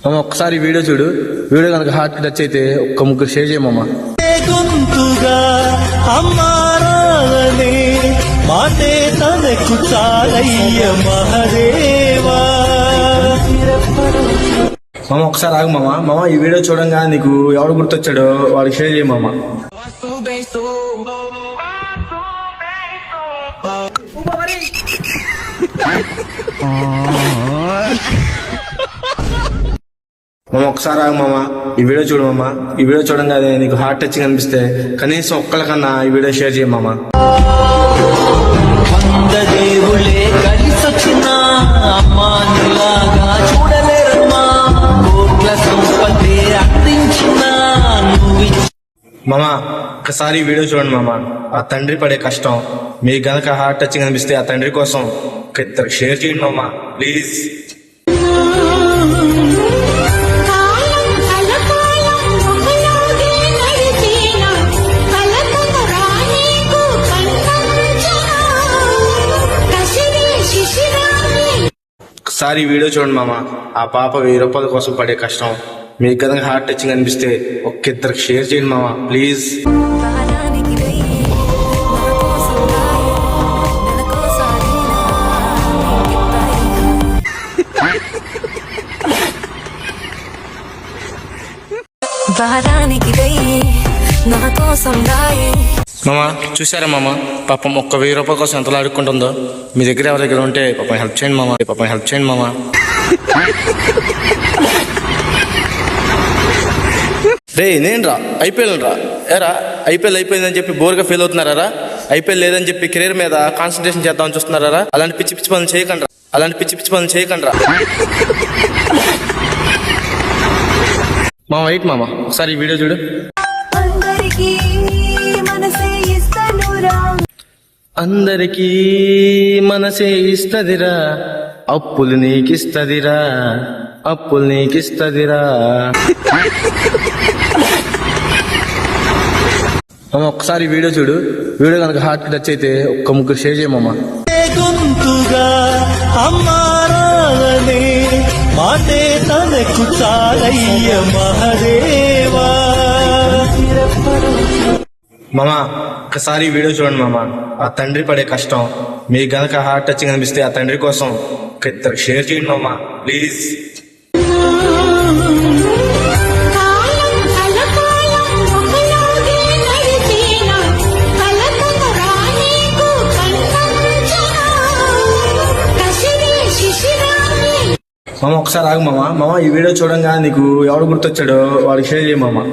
మామ ఒక్కసారి వీడియో చూడు. వీడియో కనుక హార్ట్ కి టచ్ అయితే ఒక్క ముగ్గురు షేర్ చేయమమ్మా. గొంతుగా అమ్మారాలనే మాటే తనకు చాలయ్య మహదేవా. మామ ఒకసారి ఆగు మామ. మామ ఈ వీడియో చూడంగా నీకు ఎవడు గుర్తొచ్చాడో వాడికి షేర్ చేయమమ్మ. మామ ఒకసారి ఆగు మామ. ఈ వీడియో చూడు మామ. ఈ వీడియో చూడంగా నీకు హార్ట్ టచింగ్ అనిపిస్తే కనీసం ఒక్కళ్ళకన్నా ఈ వీడియో షేర్ చేయమమ్మా. దేవుళ్ళే కలిసొచ్చిన అమ్మానులాగా చూడలేరమ్మా. కోట్ల సంపత్తి అందించిన మామ ఒకసారి ఈ వీడియో చూడండి మామ. ఆ తండ్రి పడే కష్టం మీకు గనక హార్ట్ టచింగ్ అనిపిస్తే ఆ తండ్రి కోసం ఇద్దరు షేర్ చేయండి మామ ప్లీజ్. ఒకసారి వీడియో చూడండి మామ. ఆ పాప 1000 రూపాయల కోసం పడే కష్టం మీకు కనుక హార్ట్ టచింగ్ అనిపిస్తే ఇద్దరికి షేర్ చేయండి మామ ప్లీజ్. మామ చూసారా మామ, పాపం 1000 రూపాయల కోసం ఎంతలా అడుక్కుంటుందో. మీ దగ్గర ఎవరి దగ్గర ఉంటే పాపం హెల్ప్ చేయండి మామ. పాపం హెల్ప్ చేయండి మామ. రే నేను రా ఐపీఎల్ రా. ఏరా ఐపీఎల్ అయిపోయిందని చెప్పి బోర్గా ఫెయిల్ అవుతున్నారా? ఐపీఎల్ లేదని చెప్పి కెరీర్ మీద కాన్సన్ట్రేషన్ చేద్దామని చూస్తున్నారా? అలాంటి పిచ్చి పిచ్చి పనులు చేయకండి. అలాంటి పిచ్చి పిచ్చి పనులు చేయకండి రా మామ. వెయిట్ మామ ఒకసారి ఈ వీడియో చూడు. అందరికీ మనసే ఇస్తదిరా, అప్పులు నీకిస్తదిరా, అప్పులు నీకిస్తదిరా. మామ ఒకసారి వీడియో చూడు. వీడియో కనుక హార్ట్ కి టచ్ అయితే ఒక్క ముగ్గురు షేర్ చేయమమ్మా. గొంతుగా అమ్మారాలనే మాటే తనకు చాలయ్య మహదేవా. మామ ఒకసారి వీడియో చూడండి మామ. ఆ తండ్రి పడే కష్టం మీకు గనక హార్ట్ టచింగ్ అనిపిస్తే ఆ తండ్రి కోసం ఇద్దరు షేర్ చేయండి మామ ప్లీజ్. మామ ఒకసారి ఆగు మామ. మామ ఈ వీడియో చూడంగా నీకు ఎవడు గుర్తొచ్చాడో వాడికి షేర్ చేయమమ్మా.